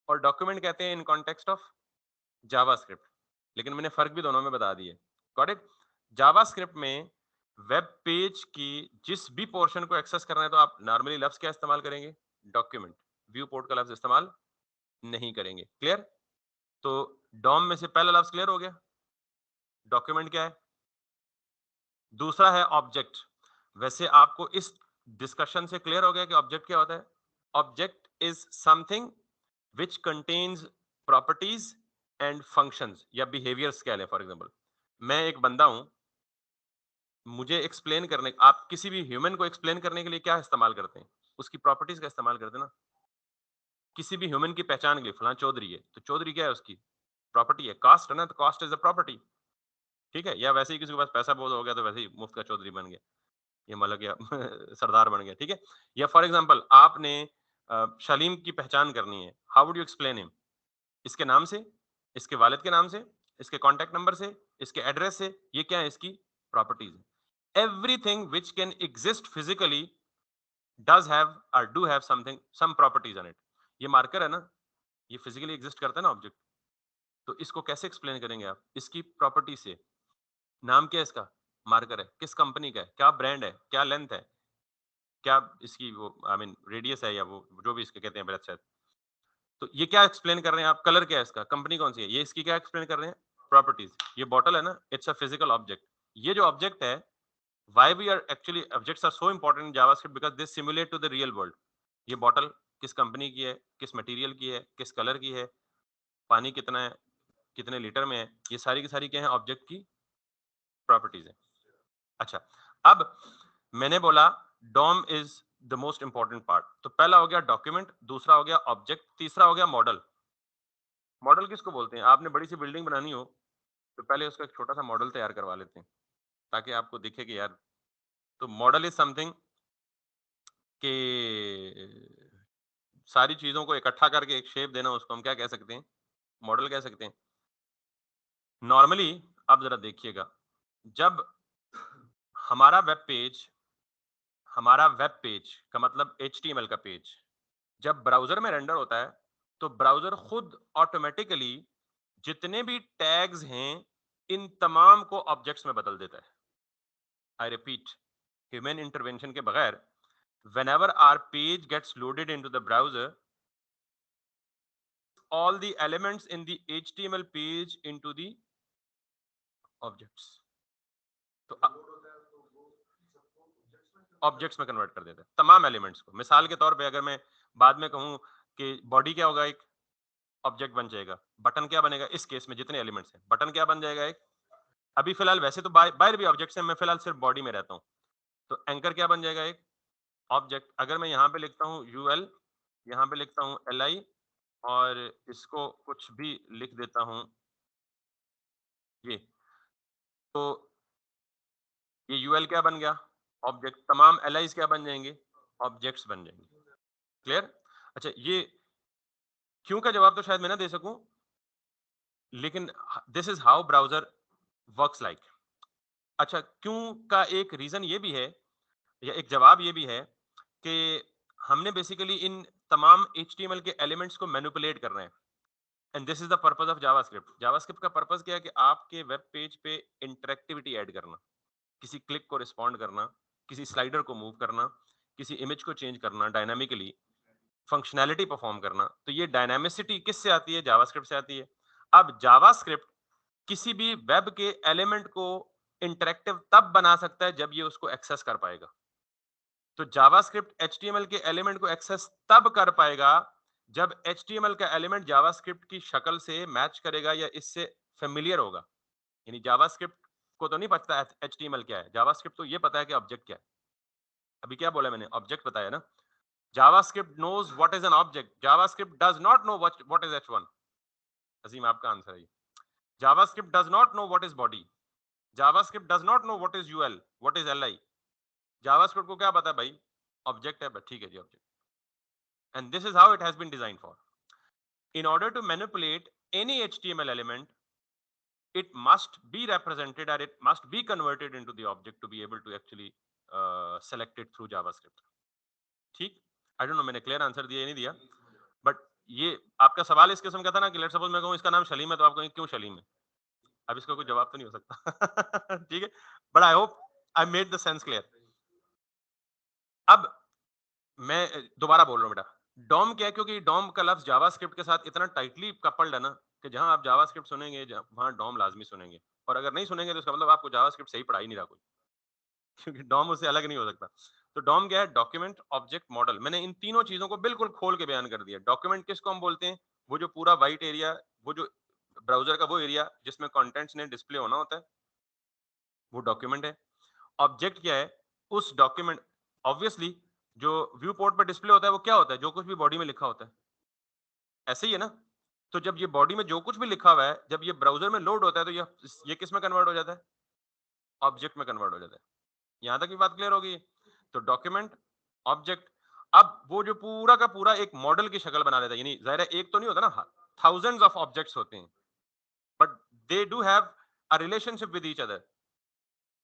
और डॉक्यूमेंट कहते हैं इन कॉन्टेक्स्ट ऑफ जावास्क्रिप्ट, लेकिन मैंने फर्क भी दोनों में बता दिए। Got it? जावास्क्रिप्ट में वेब पेज की जिस भी पोर्शन को एक्सेस करना है तो आप नॉर्मली लफ्ज क्या इस्तेमाल करेंगे? डॉक्यूमेंट। व्यू पोर्ट का लफ्ज इस्तेमाल नहीं करेंगे। क्लियर? तो डॉम में से पहला लफ्ज क्लियर हो गया। डॉक्यूमेंट क्या है? दूसरा है ऑब्जेक्ट। वैसे आपको इस डिस्कशन से क्लियर हो गया कि ऑब्जेक्ट क्या होता है? Object is something which contains properties and functions या बिहेवियर्स कह लें। फॉर एग्जांपल, मैं एक बंदा हूं, मुझे एक्सप्लेन करने, आप किसी भी ह्यूमन को एक्सप्लेन करने के लिए क्या इस्तेमाल करते हैं? उसकी प्रॉपर्टीज का इस्तेमाल करते हैं ना। किसी भी ह्यूमन की पहचान के लिए फलां चौधरी है तो चौधरी क्या है? उसकी प्रॉपर्टी है। कास्ट है ना, तो कास्ट इज अ प्रॉपर्टी। ठीक है? या वैसे ही किसी के पास पैसा बहुत हो गया तो वैसे ही मुफ्त का चौधरी बन गया, ये मतलब या सरदार बन गया। ठीक है? या फॉर एग्जांपल आपने शलीम की पहचान करनी है, how would you explain him? इसके नाम से, इसके वालिद के नाम से, इसके कॉन्टैक्ट नंबर से, इसके एड्रेस से। ये क्या है? इसकी प्रॉपर्टीज है। Everything which can exist physically does have और do have something some properties on it. ये मार्कर है ना, ये फिजिकली एग्जिस्ट करता है ना ऑब्जेक्ट, तो इसको कैसे एक्सप्लेन करेंगे आप? इसकी प्रॉपर्टी से। नाम क्या है इसका? मार्कर है। किस कंपनी का है? क्या ब्रांड है? क्या लेंथ है? क्या इसकी वो आई मीन रेडियस है, या वो जो भी इसके कहते हैं ब्रेथ। तो ये क्या एक्सप्लेन कर रहे हैं आप? कलर क्या है इसका? कंपनी कौन सी है? ये इसकी क्या एक्सप्लेन कर रहे हैं? प्रॉपर्टीज। ये बॉटल है ना, इट्स अ फिजिकल ऑब्जेक्ट। ये जो ऑब्जेक्ट है, why we are actually objects are so important in JavaScript because they simulate to the real world. ये बॉटल किस कंपनी की है? किस मटेरियल की है? किस कलर की है? पानी कितना है? कितने लीटर में है? ये सारी की सारी क्या है? ऑब्जेक्ट की प्रॉपर्टीज है। अच्छा, अब मैंने बोला DOM is the most important part. तो पहला हो गया डॉक्यूमेंट, दूसरा हो गया ऑब्जेक्ट, तीसरा हो गया मॉडल। मॉडल किसको बोलते हैं? आपने बड़ी सी बिल्डिंग बनानी हो तो पहले उसका एक छोटा सा मॉडल तैयार करवा लेते हैं ताकि आपको दिखे कि यार। तो मॉडल इज समथिंग कि सारी चीजों को इकट्ठा करके एक शेप देना, उसको हम क्या कह सकते हैं? मॉडल कह सकते हैं। नॉर्मली आप जरा देखिएगा, जब हमारा वेब पेज हमारा वेब पेज का मतलब HTML का पेज जब ब्राउजर में रेंडर होता है तो ब्राउजर खुद ऑटोमेटिकली जितने भी टैग्स हैं इन तमाम को ऑब्जेक्ट्स में बदल देता है। आई रिपीट, ह्यूमन इंटरवेंशन के बगैर whenever our page gets loaded into the browser, all the elements in the HTML page into the objects। तो ऑब्जेक्ट्स में कन्वर्ट कर देता है तमाम एलिमेंट्स को। मिसाल के तौर पे अगर मैं बाद में कहूं कि बॉडी क्या होगा, एक ऑब्जेक्ट बन जाएगा। बटन क्या बनेगा? इस केस में जितने एलिमेंट्स हैं, बटन क्या बन जाएगा? एक। अभी फिलहाल वैसे तो बाहर भी ऑब्जेक्ट्स हैं, मैं फिलहाल सिर्फ बॉडी में रहता हूँ, तो एंकर क्या बन जाएगा? एक ऑब्जेक्ट। अगर मैं यहाँ पे लिखता हूँ UL, यहाँ पे लिखता हूँ LI और इसको कुछ भी लिख देता हूँ ये, तो ये UL क्या बन गया? ऑब्जेक्ट, तमाम एलाइज क्या बन जाएंगे? ऑब्जेक्ट्स बन जाएंगे। क्लियर? अच्छा, ये क्यों का जवाब तो शायद मैं ना दे सकूं, लेकिन this is how browser works like. अच्छा, क्यों का एक रीजन ये भी है, या एक जवाब ये भी है कि हमने बेसिकली इन तमाम HTML के एलिमेंट्स को मैनिपुलेट करना है, and this is the purpose of JavaScript. JavaScript का पर्पस क्या है कि आपके वेब पेज पे इंटरेक्टिविटी ऐड करना, किसी क्लिक को रिस्पॉन्ड करना, किसी स्लाइडर को मूव करना, किसी इमेज को चेंज करना डायनामिकली, फंक्शनैलिटी परफॉर्म करना। तो ये डायनामिसिटी किससे आती है? जावास्क्रिप्ट से आती है। अब जावास्क्रिप्ट किसी भी वेब के एलिमेंट को इंटरेक्टिव तब बना सकता है जब ये उसको एक्सेस कर पाएगा। तो जावास्क्रिप्ट HTML के एलिमेंट को एक्सेस तब कर पाएगा जब HTML का एलिमेंट जावास्क्रिप्ट की शक्ल से मैच करेगा या इससे फेमिलियर होगा। यानी जावास्क्रिप्ट को तो नहीं पता है HTML क्या है, जावास्क्रिप्ट तो ये पता है कि ऑब्जेक्ट क्या है। अभी क्या बोला मैंने? ऑब्जेक्ट बताया ना। JavaScript knows what is an object. JavaScript does not know what is H1. अजीम आपका आंसर है। JavaScript does not know what is body. JavaScript does not know what is UL, what is LI. JavaScript को क्या पता है भाई? Object है, ठीक है जी, object. And this is how it has been designed for. In order to manipulate any HTML element, it must be represented or it must be converted into the object to be able to actually select it through JavaScript. ठीक? I don't know मैंने clear answer दिया या नहीं दिया, but ये आपका सवाल इस किस्म का था ना कि लेट सपोज मैं कहूँ इसका नाम शलीम है, तो आप कहेंगे क्यों शलीम है? अब इसका कोई जवाब तो नहीं हो सकता। ठीक है, but I hope I made the sense clear. अब मैं दोबारा बोल रहा हूँ बेटा, डॉम क्या है? क्योंकि डॉम का लफ्ज जावास्क्रिप्ट के साथ इतना टाइटली कपल्ड है ना कि जहां आप जावास्क्रिप्ट सुनेंगे वहां डॉम लाजमी सुनेंगे, और अगर नहीं सुनेंगे तो इसका मतलब आपको जावास्क्रिप्ट सही पढ़ा ही नहीं रहा कोई, क्योंकि डॉम उससे अलग नहीं हो सकता। तो डॉम क्या है? Document object model. मैंने इन तीनों चीजों को बिल्कुल खोल के बयान कर दिया। डॉक्यूमेंट किसको हम बोलते हैं? वो जो पूरा व्हाइट एरिया, वो जो ब्राउजर का वो एरिया जिसमें कंटेंट्स ने डिस्प्ले होना होता है, वो डॉक्यूमेंट है। ऑब्जेक्ट क्या है? उस डॉक्यूमेंट, ऑब्वियसली जो व्यू पोर्ट पर डिस्प्ले होता है वो क्या होता है? जो कुछ भी बॉडी में लिखा होता है, ऐसे ही है ना। तो जब ये बॉडी में जो कुछ भी लिखा हुआ है, जब ये ब्राउजर में लोड होता है तो ये किस में कन्वर्ट हो जाता है? ऑब्जेक्ट में कन्वर्ट हो जाता है। यहां तक की बात क्लियर होगी? तो डॉक्यूमेंट, ऑब्जेक्ट। अब वो जो पूरा का पूरा एक मॉडल की शक्ल बना लेता है, यानी जाहिर है एक तो नहीं होता ना, थाउजेंड्स ऑफ ऑब्जेक्ट्स होते हैं, but they do have a relationship with each other.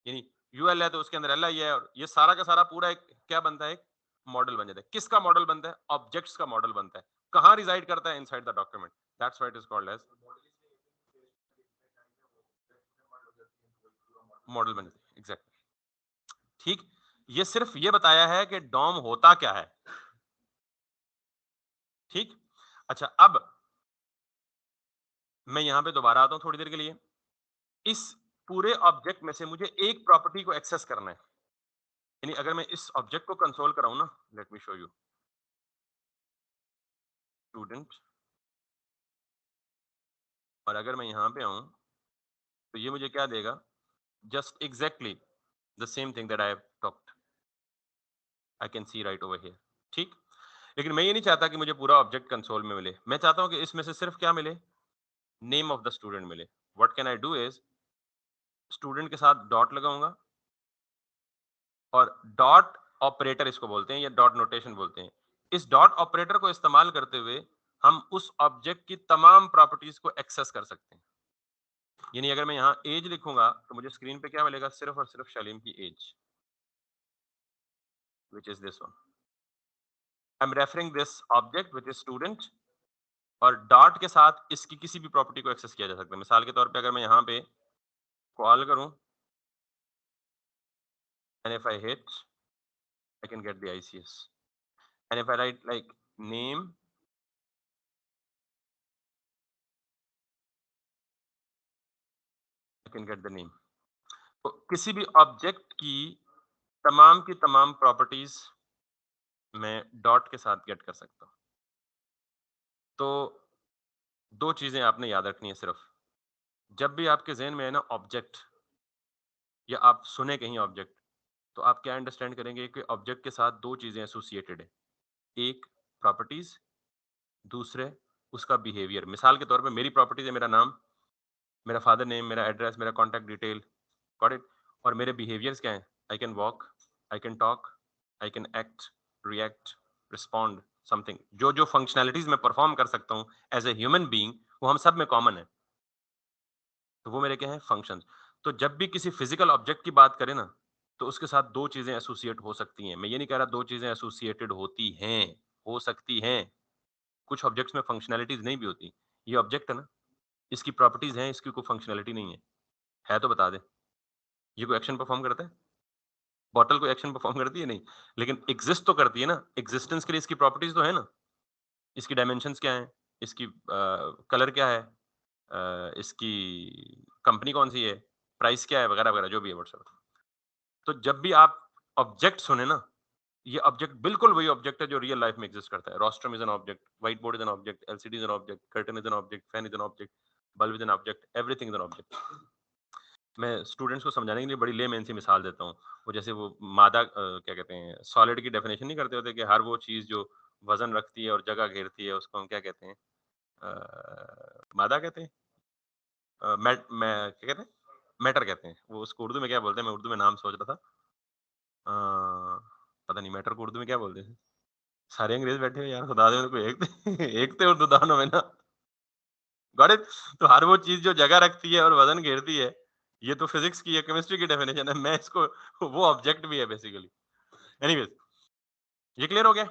यानी यूएल है तो उसके अंदर एलआई है, और ये सारा का सारा पूरा एक क्या बनता है? एक मॉडल बन जाता है। किसका मॉडल बनता है? ऑब्जेक्ट्स का मॉडल बनता है। कहां रिजाइड करता है? Inside the document. That's why it is called as model बन जाती है। एग्जैक्टली, ठीक। ये सिर्फ ये बताया है कि डॉम होता क्या है। ठीक। अच्छा, अब मैं यहां पे दोबारा आता हूं थोड़ी देर के लिए। इस पूरे ऑब्जेक्ट में से मुझे एक प्रॉपर्टी को एक्सेस करना है। यानी अगर मैं इस ऑब्जेक्ट को कंसोल कराऊं ना, let me show you student, और अगर मैं यहां पे आऊं तो ये मुझे क्या देगा? Just exactly the same thing that I have talked, I can see right over here. ठीक। लेकिन मैं ये नहीं चाहता कि मुझे पूरा ऑब्जेक्ट कंसोल में मिले। मैं चाहता हूं कि इसमें से सिर्फ क्या मिले? नेम ऑफ द स्टूडेंट मिले। What can I do is, student के साथ डॉट लगाऊंगा, और डॉट ऑपरेटर इसको बोलते हैं या डॉट नोटेशन बोलते हैं। इस डॉट ऑपरेटर को इस्तेमाल करते हुए हम उस ऑब्जेक्ट की तमाम प्रॉपर्टीज को एक्सेस कर सकते हैं। यानी अगर मैं यहाँ एज लिखूंगा तो मुझे स्क्रीन पे क्या मिलेगा? सिर्फ और सिर्फ शलीम की age, which is this one. I am referring this object which is student, और डॉट के साथ इसकी किसी भी प्रॉपर्टी को एक्सेस किया जा सकता है। मिसाल के तौर पे अगर मैं यहाँ पे कॉल करूं, and if I hit, I can get the ICS. And if I write like name, I can get the name. तो किसी भी ऑब्जेक्ट की तमाम प्रॉपर्टीज मैं डॉट के साथ गेट कर सकता हूं। तो दो चीजें आपने याद रखनी है सिर्फ। जब भी आपके जहन में है ना ऑब्जेक्ट, या आप सुने कहीं ऑब्जेक्ट, तो आप क्या अंडरस्टैंड करेंगे कि ऑब्जेक्ट के साथ दो चीजें एसोसिएटेड है। एक प्रॉपर्टीज, दूसरे उसका बिहेवियर। मिसाल के तौर पे मेरी प्रॉपर्टीज है मेरा नाम, मेरा फादर नेम, मेरा एड्रेस, मेरा कॉन्टैक्ट डिटेल, गॉट इट। और मेरे बिहेवियर्स क्या हैं? I can walk, I can talk, I can act, react, respond something. जो जो फंक्शनैलिटीज मैं परफॉर्म कर सकता हूँ एज ए ह्यूमन बीइंग, वो हम सब में कॉमन है। तो वो मेरे क्या है, फंक्शंस। तो जब भी किसी फिजिकल ऑब्जेक्ट की बात करें ना, तो उसके साथ दो चीजें एसोसिएट हो सकती हैं। मैं ये नहीं कह रहा दो चीजें एसोसिएटेड होती हैं, हो सकती हैं। कुछ ऑब्जेक्ट्स में फंक्शनैलिटीज नहीं भी होती। ये ऑब्जेक्ट है ना, इसकी प्रॉपर्टीज हैं, इसकी कोई फंक्शनैलिटी नहीं है तो बता दे। ये कोई एक्शन परफॉर्म करता है? बॉटल कोई एक्शन परफॉर्म करती है? नहीं। लेकिन एग्जिस्ट तो करती है ना। एग्जिस्टेंस के लिए इसकी प्रॉपर्टीज तो है ना। इसकी डायमेंशंस क्या हैं, इसकी कलर क्या है, इसकी कंपनी कौन सी है, प्राइस क्या है, वगैरह वगैरह जो भी है व्हाट्सएवर। तो जब भी आप ऑब्जेक्ट सुने ना, ये ऑब्जेक्ट बिल्कुल वही ऑब्जेक्ट है जो रियल लाइफ में एग्जिस्ट करता है। Rostrum is an object, white board is an object, LCD is an object, curtain is an object, fan is an object, bulb is an object, everything is an object. मैं students को समझाने के लिए बड़ी layman सी मिसाल देता हूँ। वो जैसे वो मादा क्या कहते हैं, सॉलिड की डेफिनेशन नहीं करते होते कि हर वो चीज जो वजन रखती है और जगह घेरती है उसको हम क्या कहते हैं, मादा कहते हैं, क्या कहते हैं, मैटर कहते हैं। वो उसको उर्दू में क्या बोलते हैं, मैं उर्दू में नाम सोच रहा था। पता नहीं मैटर को उर्दू में क्या बोलते हैं। सारे अंग्रेज बैठे हुए यार, खुदा दे कोई एक एक थे उर्दू दानों में ना। Got it? तो हर वो चीज जो जगह रखती है और वजन घेरती है, ये तो फिजिक्स की है, केमिस्ट्री की डेफिनेशन है। मैं इसको वो ऑब्जेक्ट भी है बेसिकली। एनीवेज, ये क्लियर हो गया।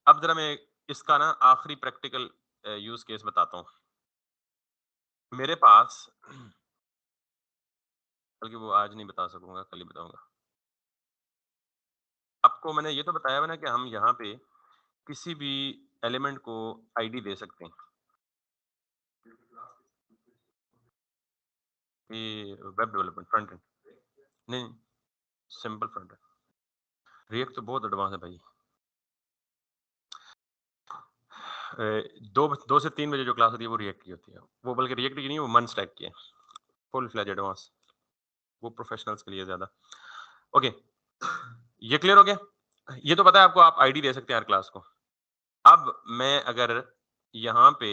अब जरा मैं इसका ना आखिरी प्रैक्टिकल यूज केस बताता हूँ। मेरे पास बल्कि वो आज नहीं बता सकूंगा, कल ही बताऊंगा। आपको मैंने ये तो बताया हुआ ना कि हम यहाँ पे किसी भी एलिमेंट को आईडी दे सकते हैं। ये वेब डेवलपमेंट फ्रंट एंड, नहीं, सिंपल फ्रंट एंड। रिएक्ट तो बहुत एडवांस है भाई। 2 से 3 बजे जो क्लास होती है वो रिएक्ट की होती है। वो बल्कि रिएक्ट की नहीं, वो मन स्टैक की है, फुल फ्लैज एडवांस। वो प्रोफेशनल्स के लिए ज्यादा। ओके, ये क्लियर हो गया। ये तो पता है आपको, आप आईडी दे सकते हैं हर क्लास को। अब मैं अगर यहाँ पे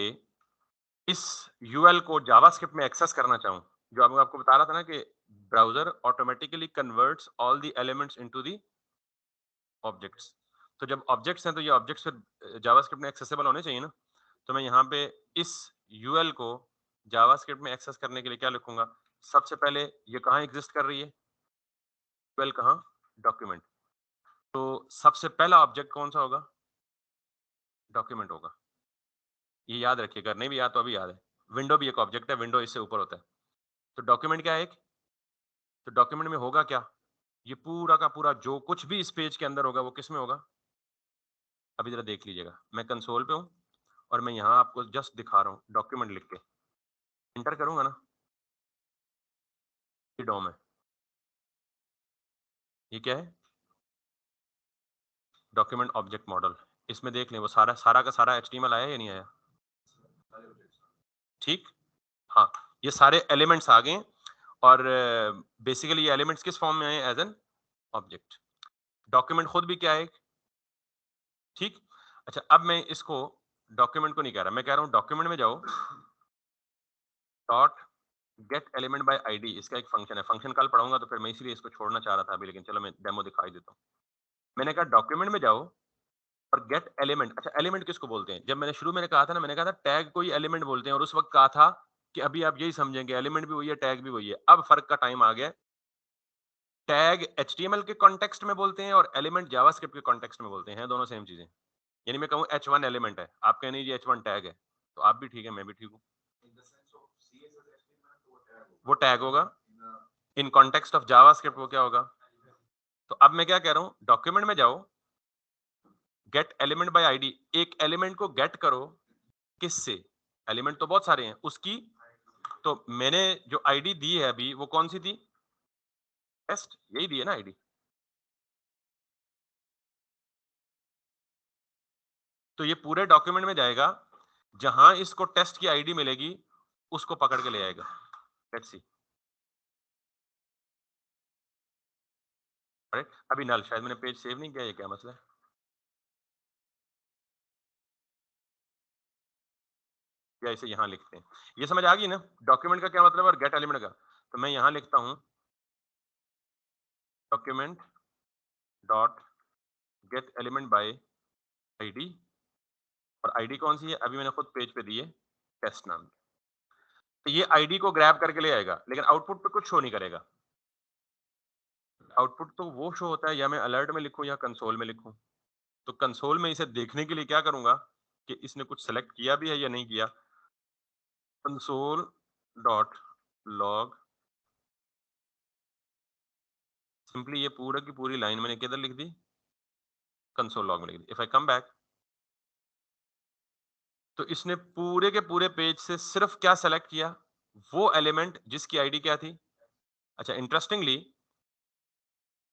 इस यूएल को जावास्क्रिप्ट में एक्सेस करना चाहूँ, जो आपको बता रहा था ना कि browser automatically converts all the elements into the objects. तो जब ऑब्जेक्ट्स हैं तो ये ऑब्जेक्ट्स फिर जावास्क्रिप्ट में एक्सेसिबल होने चाहिए ना। तो मैं यहाँ पे इस यूएल को जावास्क्रिप्ट में एक्सेस करने के लिए क्या लिखूंगा? सबसे पहले ये कहाँ एग्जिस्ट कर रही है, यूएल कहाँ, डॉक्यूमेंट। तो सबसे पहला ऑब्जेक्ट कौन सा होगा? डॉक्यूमेंट होगा। ये याद रखिएगा, नहीं भी याद तो अभी याद है। विंडो भी एक ऑब्जेक्ट है, विंडो इससे ऊपर होता है। तो डॉक्यूमेंट क्या है एक? तो डॉक्यूमेंट में होगा क्या? ये पूरा का पूरा जो कुछ भी इस पेज के अंदर होगा वो किस में होगा? अभी जरा देख लीजिएगा, मैं कंसोल पे हूँ और मैं यहाँ आपको जस्ट दिखा रहा हूँ डॉक्यूमेंट लिख के। इंटर करूंगा ना, ये डॉम है। ये क्या है? Document object model. इसमें देख लें वो सारा सारा का सारा एचटीएमएल आया या नहीं आया? ठीक, हाँ, ये सारे एलिमेंट्स आ गए। और बेसिकली ये एलिमेंट्स किस फॉर्म में आए? As an object. डॉक्यूमेंट खुद भी क्या है? ठीक। अच्छा, अब मैं इसको डॉक्यूमेंट को नहीं कह रहा, मैं कह रहा हूँ डॉक्यूमेंट में जाओ, dot gate element by ID, इसका एक फंक्शन है। फंक्शन कल पढ़ाऊंगा तो फिर मैं इसलिए इसको छोड़ना चाह रहा था अभी, लेकिन चलो मैं डेमो दिखाई देता हूँ। मैंने कहा डॉक्यूमेंट में जाओ और गेट एलिमेंट। अच्छा, एलिमेंट किसको बोलते हैं? जब मैंने शुरू में कहा था ना, मैंने कहा था टैग को ही एलिमेंट बोलते हैं, और उस वक्त कहा था कि अभी आप यही समझेंगे एलिमेंट भी वही है, टैग भी वही है। अब फर्क का टाइम आ गया। टैग एचटीएमएल के कॉन्टेक्स्ट में बोलते हैं और एलिमेंट जावास्क्रिप्ट के कॉन्टेक्स्ट में बोलते हैं, दोनों सेम चीजें। यानी मैं कहूँ H1 एलिमेंट है, आप कहें नहीं जी H1 टैग है, तो आप भी ठीक है, मैं भी ठीक हूँ। वो टैग होगा, इन कॉन्टेक्स्ट ऑफ जावास्क्रिप्ट वो क्या होगा? तो अब मैं क्या कह रहा हूँ, डॉक्यूमेंट में जाओ, गेट एलिमेंट बाय आईडी। एक एलिमेंट को गेट करो, किससे? एलिमेंट तो बहुत सारे हैं उसकी। तो मैंने जो आईडी दी है अभी वो कौन सी थी? टेस्ट, यही दी है ना आईडी। तो ये पूरे डॉक्यूमेंट में जाएगा, जहां इसको टेस्ट की आईडी मिलेगी उसको पकड़ के ले आएगा। Let's see. अरे अभी नल, शायद मैंने पेज सेव नहीं किया, ये क्या मसला है? या इसे यहाँ लिखते हैं, ये समझ आ गई ना डॉक्यूमेंट का क्या मतलब है और गेट एलिमेंट का? तो मैं यहाँ लिखता हूँ document dot gate element by ID, और आईडी कौन सी है, अभी मैंने खुद पेज पे दी है, टेस्ट नाम की। तो ये आईडी को ग्रैब करके ले आएगा, लेकिन आउटपुट पे कुछ शो नहीं करेगा। आउटपुट तो वो शो होता है या मैं अलर्ट में लिखूं या कंसोल में लिखूं। तो कंसोल में इसे देखने के लिए क्या करूंगा कि इसने कुछ सेलेक्ट किया भी है या नहीं किया। कंसोल डॉट लॉग, सिंपली ये पूरा की पूरी लाइन मैंने किधर लिख दी, कंसोल लॉग में लिख दी। इफ आई कम बैक, तो इसने पूरे के पूरे पेज से सिर्फ क्या सेलेक्ट किया, वो एलिमेंट जिसकी आईडी क्या थी। अच्छा, इंटरेस्टिंगली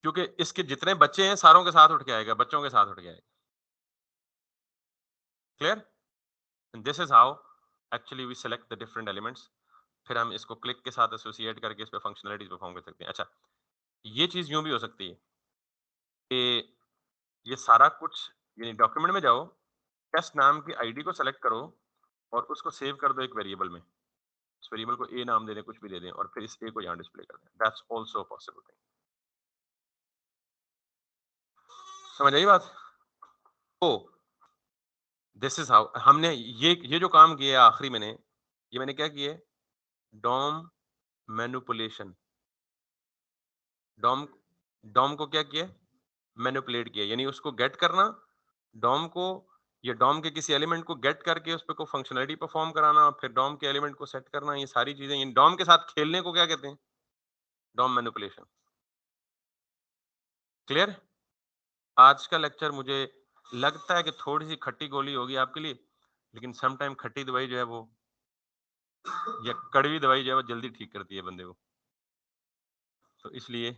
क्योंकि इसके जितने बच्चे हैं सारों के साथ उठ के आएगा, बच्चों के साथ उठ के आएगा। Clear? This is how actually we select the different elements. फिर हम इसको क्लिक के साथ एसोसिएट करके इस पे फंक्शनलिटीज परफॉर्म कर सकते हैं। अच्छा, ये चीज यूं भी हो सकती है कि ये सारा कुछ, यानी डॉक्यूमेंट में जाओ, टेस्ट नाम की आईडी को सेलेक्ट करो और उसको सेव कर दो एक वेरिएबल में। इस वेरिएबल को ए नाम दे दें, कुछ भी दे दें, और फिर इस ए को यहाँ डिस्प्ले कर दें। That's also possible thing. समझ आई बात? तो दिस इज हाउ हमने ये जो काम किया है आखिरी मैंने, ये मैंने क्या किया है, डॉम मैनिपुलेशन। डॉम डॉम को क्या किया, मैनिपुलेट किया, यानी उसको गेट करना, डॉम को या डॉम के किसी एलिमेंट को गेट करके उस पर कोई फंक्शनलिटी परफॉर्म कराना, फिर डॉम के एलिमेंट को सेट करना, ये सारी चीजें, इन डॉम के साथ खेलने को क्या कहते हैं, डॉम मैनिपुलेशन। क्लियर? आज का लेक्चर मुझे लगता है कि थोड़ी सी खट्टी गोली होगी आपके लिए, लेकिन सम टाइम खट्टी दवाई जो है वो, या कड़वी दवाई जो है वो जल्दी ठीक करती है बंदे को। तो इसलिए